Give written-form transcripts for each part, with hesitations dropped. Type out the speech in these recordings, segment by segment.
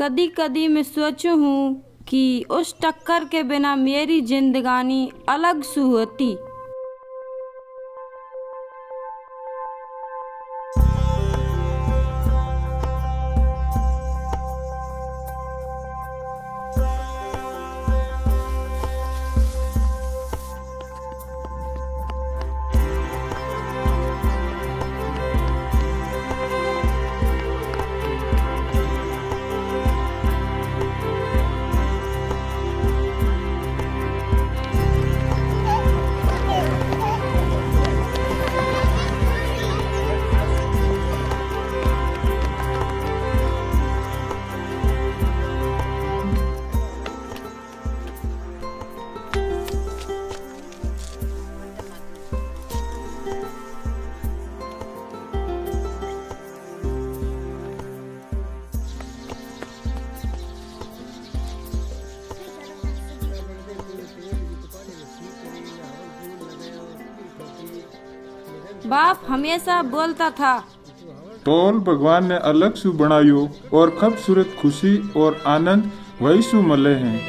कदी कदी मैं सोचूं हूँ कि उस टक्कर के बिना मेरी जिंदगानी अलग सी होती। बाप हमेशा बोलता था, तोल भगवान ने अलग सु बनायो और खूबसूरत खुशी और आनंद वही सु मले हैं।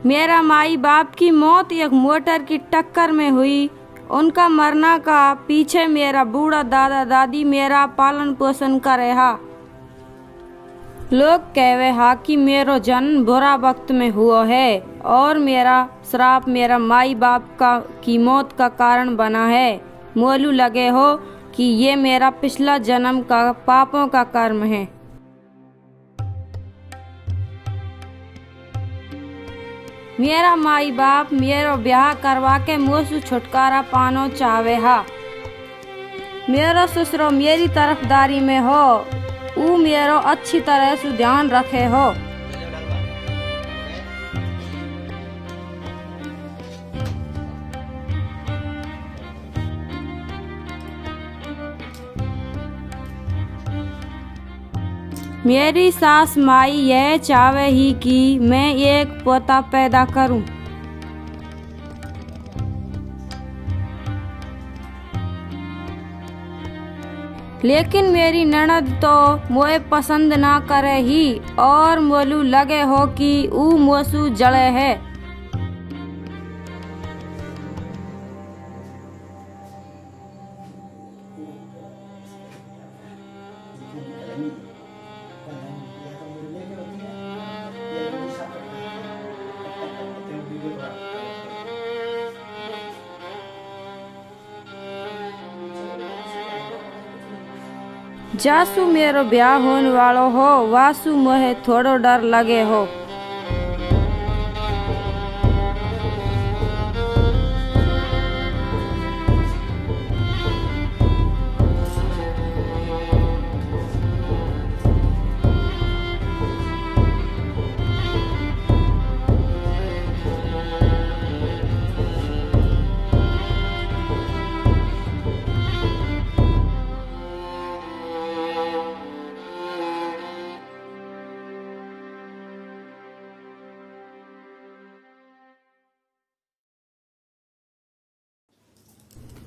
मेरा माई बाप की मौत एक मोटर की टक्कर में हुई। उनका मरना का पीछे मेरा बूढ़ा दादा दादी मेरा पालन पोषण करे हा। लोग कहवे हा कि मेरो जन्म बुरा वक्त में हुआ है और मेरा श्राप मेरा माई बाप की मौत का कारण बना है। मोलू लगे हो कि ये मेरा पिछला जन्म का पापों का कर्म है। मेरा माई बाप मेरो ब्याह करवा के मुझसे छुटकारा पानो चाहे हा। मेरो ससुरो मेरी तरफदारी में हो, ऊ मेरो अच्छी तरह से ध्यान रखे हो। मेरी सास माई यह चाहे ही कि मैं एक पोता पैदा करूं। लेकिन मेरी ननद तो मोए पसंद ना करे ही और मोलू लगे हो कि ऊ मोसू जड़े है। जासू मेरो ब्याह होने वालो हो, वासू मोहे थोड़ो डर लगे हो।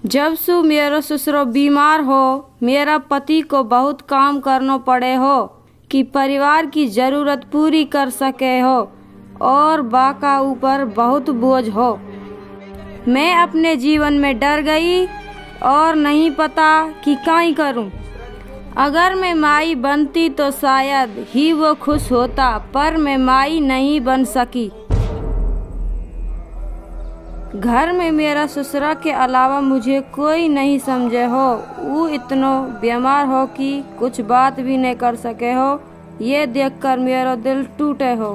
जब सु मेरो ससुरो बीमार हो, मेरा पति को बहुत काम करना पड़े हो कि परिवार की जरूरत पूरी कर सके हो और बाका ऊपर बहुत बोझ हो। मैं अपने जीवन में डर गई और नहीं पता कि क्या करूं। अगर मैं माई बनती तो शायद ही वो खुश होता, पर मैं माई नहीं बन सकी। घर में मेरा ससुरा के अलावा मुझे कोई नहीं समझे हो। वो इतनो बीमार हो कि कुछ बात भी नहीं कर सके हो। ये देखकर मेरा दिल टूटे हो।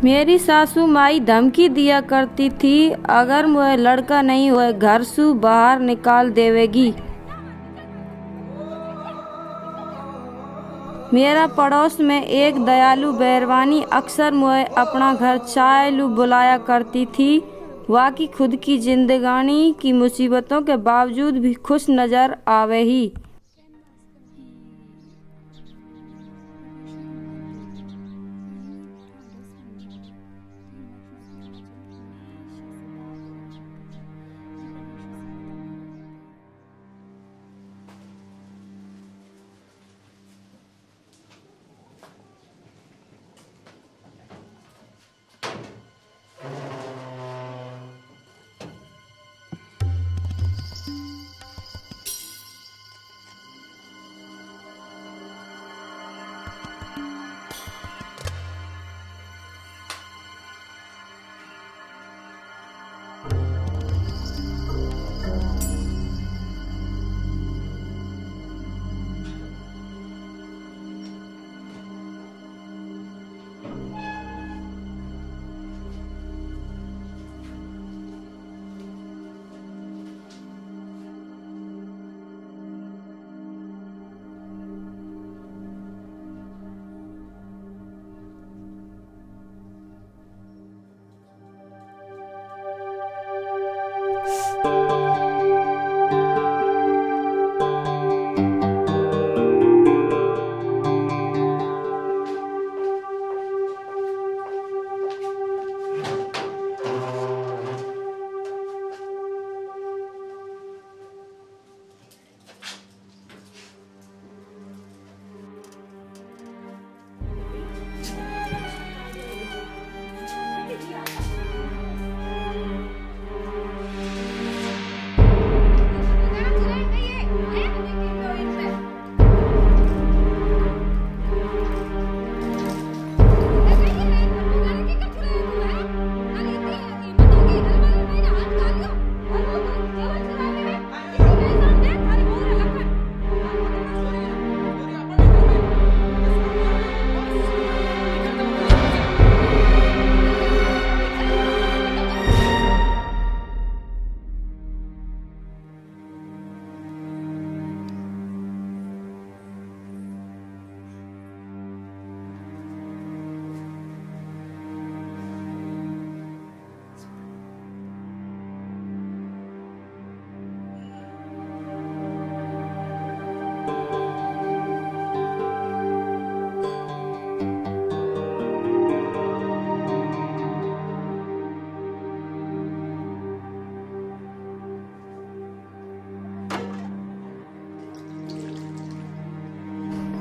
मेरी सासू माई धमकी दिया करती थी, अगर मुझे लड़का नहीं हुए घर से बाहर निकाल देवेगी। मेरा पड़ोस में एक दयालु बैरवानी अक्सर मुझे अपना घर चाय लू बुलाया करती थी। वाकई खुद की जिंदगानी की मुसीबतों के बावजूद भी खुश नजर आवे ही।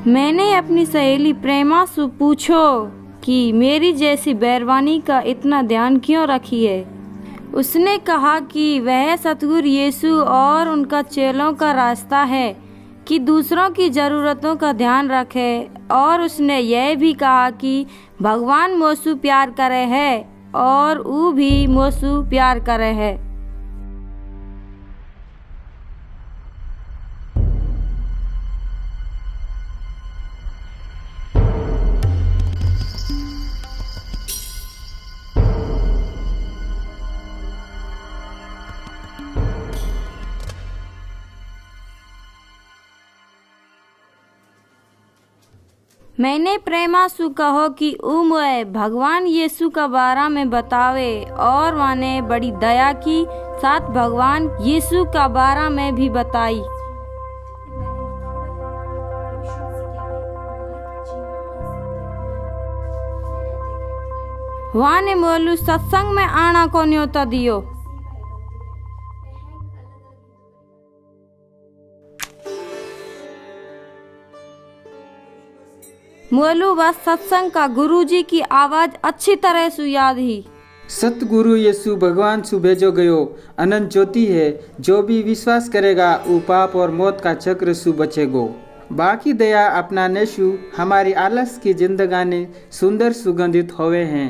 मैंने अपनी सहेली प्रेमा से पूछो कि मेरी जैसी बैरवानी का इतना ध्यान क्यों रखी है। उसने कहा कि वह सतगुरु यीशु और उनका चेलों का रास्ता है कि दूसरों की ज़रूरतों का ध्यान रखे। और उसने यह भी कहा कि भगवान मोसू प्यार करे है और वो भी मोसू प्यार करे है। मैंने प्रेमा सु कहो कि मुझे भगवान यीशु का बारा में बतावे और माने बड़ी दया की साथ भगवान यीशु का बारा में भी बताई। वहाँ ने मोलू सत्संग में आना को न्योता दियो। मोलू बस सत्संग का गुरुजी की आवाज अच्छी तरह से याद ही। सतगुरु यीशु भगवान सु भेजो गयो अनंत ज्योति है, जो भी विश्वास करेगा वो पाप और मौत का चक्र सु बचेगो। बाकी दया अपना नेशु हमारी आलस की जिंदगानी सुंदर सुगंधित होवे हैं।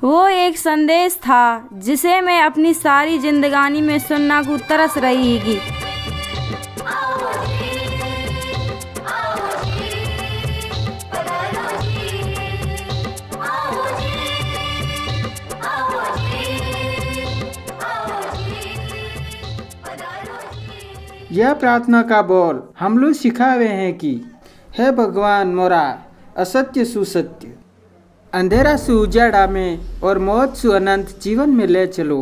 वो एक संदेश था जिसे मैं अपनी सारी जिंदगानी में सुनना को तरस रही थी। यह प्रार्थना का बोल हम लोग सिखावे हैं कि हे भगवान मोरा असत्य सुसत्य, अंधेरा सु उजाड़ा में और मौत सु अनंत जीवन में ले चलो।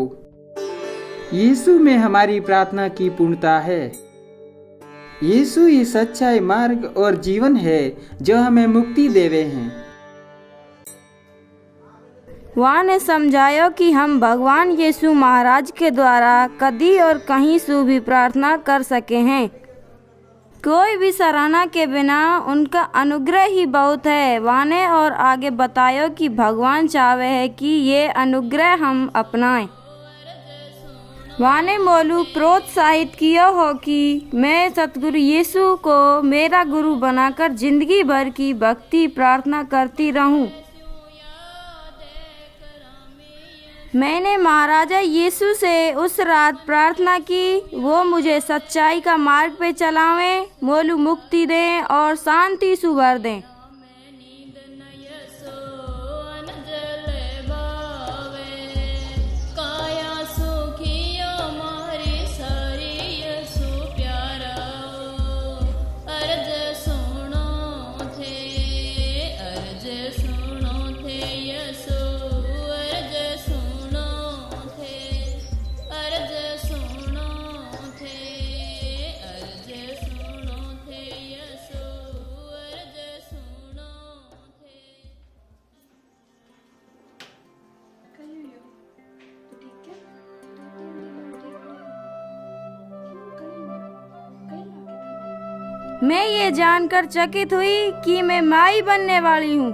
यीशु में हमारी प्रार्थना की पूर्णता है। यीशु ही सच्चाई, मार्ग और जीवन है जो हमें मुक्ति देवे हैं। वहाँ ने समझायो कि हम भगवान यीशु महाराज के द्वारा कभी और कहीं से भी प्रार्थना कर सके हैं। कोई भी सराहना के बिना उनका अनुग्रह ही बहुत है। वहाँ ने और आगे बतायो कि भगवान चाहे है कि ये अनुग्रह हम अपनाएं। वहाँ ने मोलू प्रोत्साहित किया हो कि मैं सतगुरु यीशु को मेरा गुरु बनाकर जिंदगी भर की भक्ति प्रार्थना करती रहूं। मैंने महाराजा यीशु से उस रात प्रार्थना की वो मुझे सच्चाई का मार्ग पे चलावें, मोलू मुक्ति दें और शांति से भर दें। मैं ये जानकर चकित हुई कि मैं माई बनने वाली हूँ।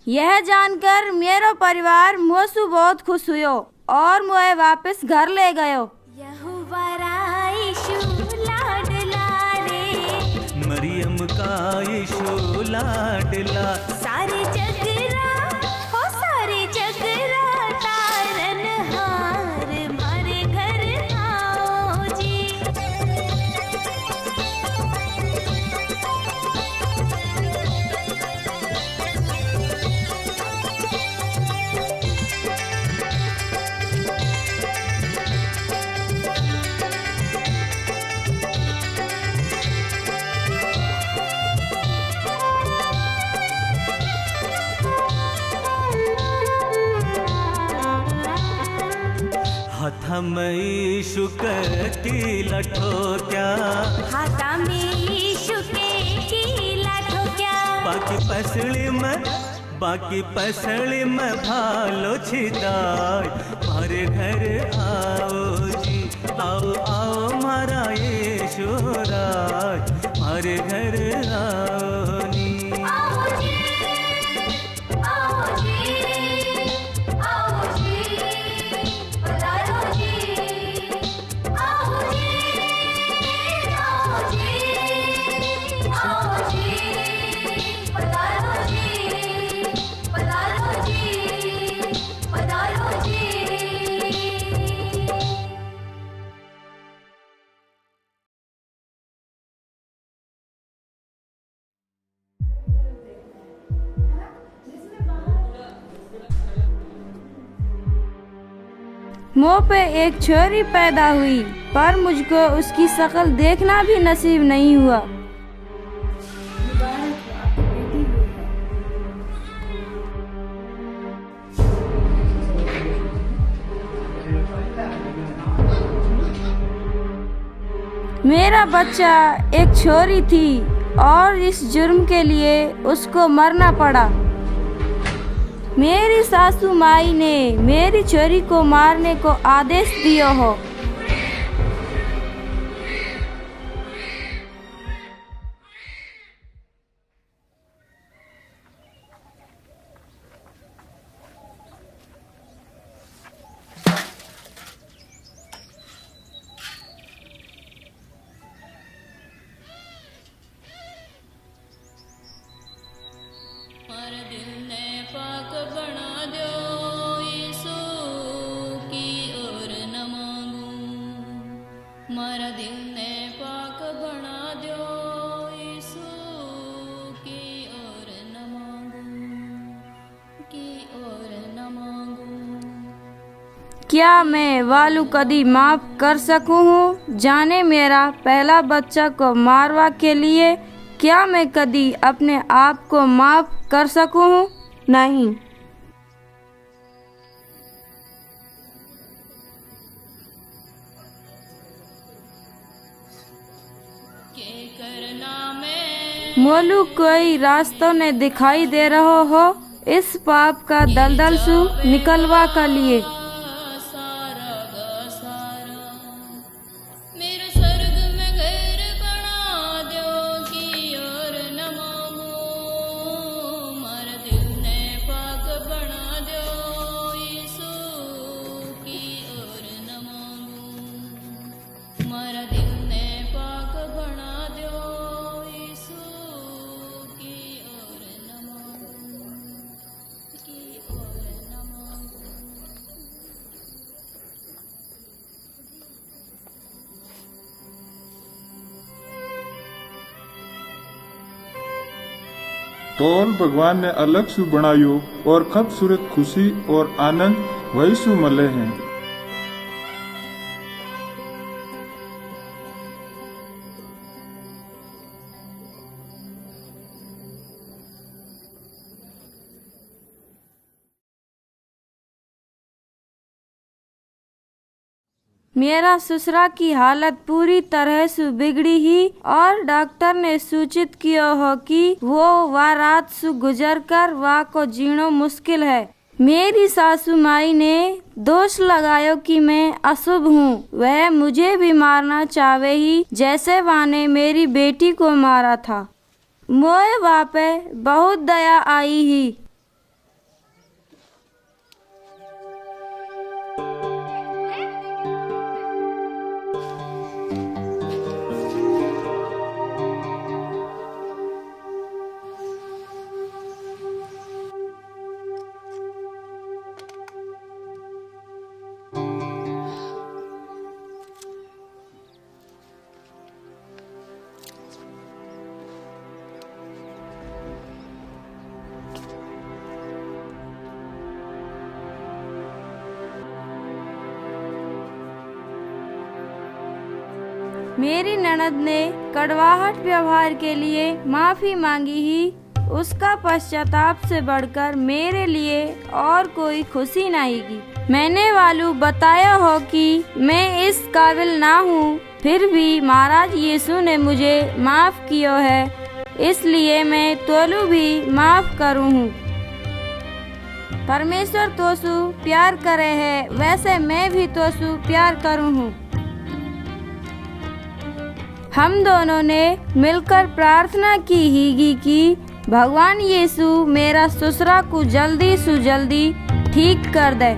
यह जानकर मेरा परिवार मुझसे बहुत खुश हुयो और मुझे वापस घर ले गयो। मरियम का यीशु लाडला, सारे जगरा हो सारे जगरा तारनहार मारे घर आओ जी। हाथा में यीशु की लठो क्या, हाथा में यीशु के बाकी पसली में भालो छिदाय मारे घर आओ जी, आओ आओ मारा यीशु राय, मारे घर आओ नी। आओ जी, आओ जी, आओ जी, पधारो जी, आओ जी, आओ जी, आओ जी, पधारो जी, पधारो जी, पधारो जी। मुँह पे एक छोरी पैदा हुई, पर मुझको उसकी शक्ल देखना भी नसीब नहीं हुआ। मेरा बच्चा एक छोरी थी और इस जुर्म के लिए उसको मरना पड़ा। मेरी सासू माई ने मेरी छोरी को मारने को आदेश दिया हो। मारा दिल ने पाक बना दो यीशु की ओर न मांगूं, मारा दिल ने पाक बना दो यीशु की ओर न मांगूं, की ओर न मांगूं। क्या मैं वालू कदी माफ कर सकूं हूँ? जाने मेरा पहला बच्चा को मारवा के लिए क्या मैं कदी अपने आप को माफ कर सकूं हूँ? नहीं। के करना मैं मोलू कोई रास्तों ने दिखाई दे रहा हो इस पाप का दलदल सु निकलवा का लिए। सारा गा सारा मेरे स्वर्ग में घर बना दो की ओर न मांगूं, मारा दिल ने पाक बना दो यीशु की ओर न मांगूं, मारा दिल ने पाक बना दो यीशु की ओर न मांगूं, की ओर न मांगूं। तौल भगवान ने अलग सु बनायो और खूबसूरत खुशी और आनंद वही सु मले हैं। मेरा ससुरा की हालत पूरी तरह से बिगड़ी ही और डॉक्टर ने सूचित किया हो कि वो वह रात से गुजर कर वाह को जीणो मुश्किल है। मेरी सासू माई ने दोष लगायो कि मैं अशुभ हूँ, वह मुझे भी मारना चाहे ही जैसे वह ने मेरी बेटी को मारा था। मोए वह पे बहुत दया आई ही। मेरी ननद ने कड़वाहट व्यवहार के लिए माफी मांगी ही। उसका पश्चाताप से बढ़कर मेरे लिए और कोई खुशी नहीं की। मैंने वालू बताया हो कि मैं इस काबिल ना हूँ, फिर भी महाराज यीशु ने मुझे माफ किया है इसलिए मैं तोलू भी माफ करूँ हूँ। परमेश्वर तोसु प्यार करे है, वैसे मैं भी तोसु प्यार करूँ हूँ। हम दोनों ने मिलकर प्रार्थना की हीगी कि भगवान यीशु मेरा ससुरा को जल्दी से जल्दी ठीक कर दे।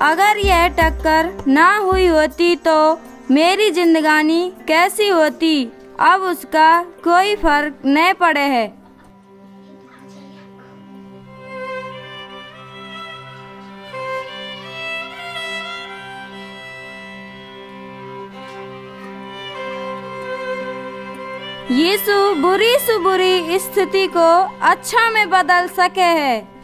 अगर यह टक्कर ना हुई होती तो मेरी जिंदगानी कैसी होती, अब उसका कोई फर्क नहीं पड़े है। यीशु बुरी से बुरी स्थिति को अच्छा में बदल सके है।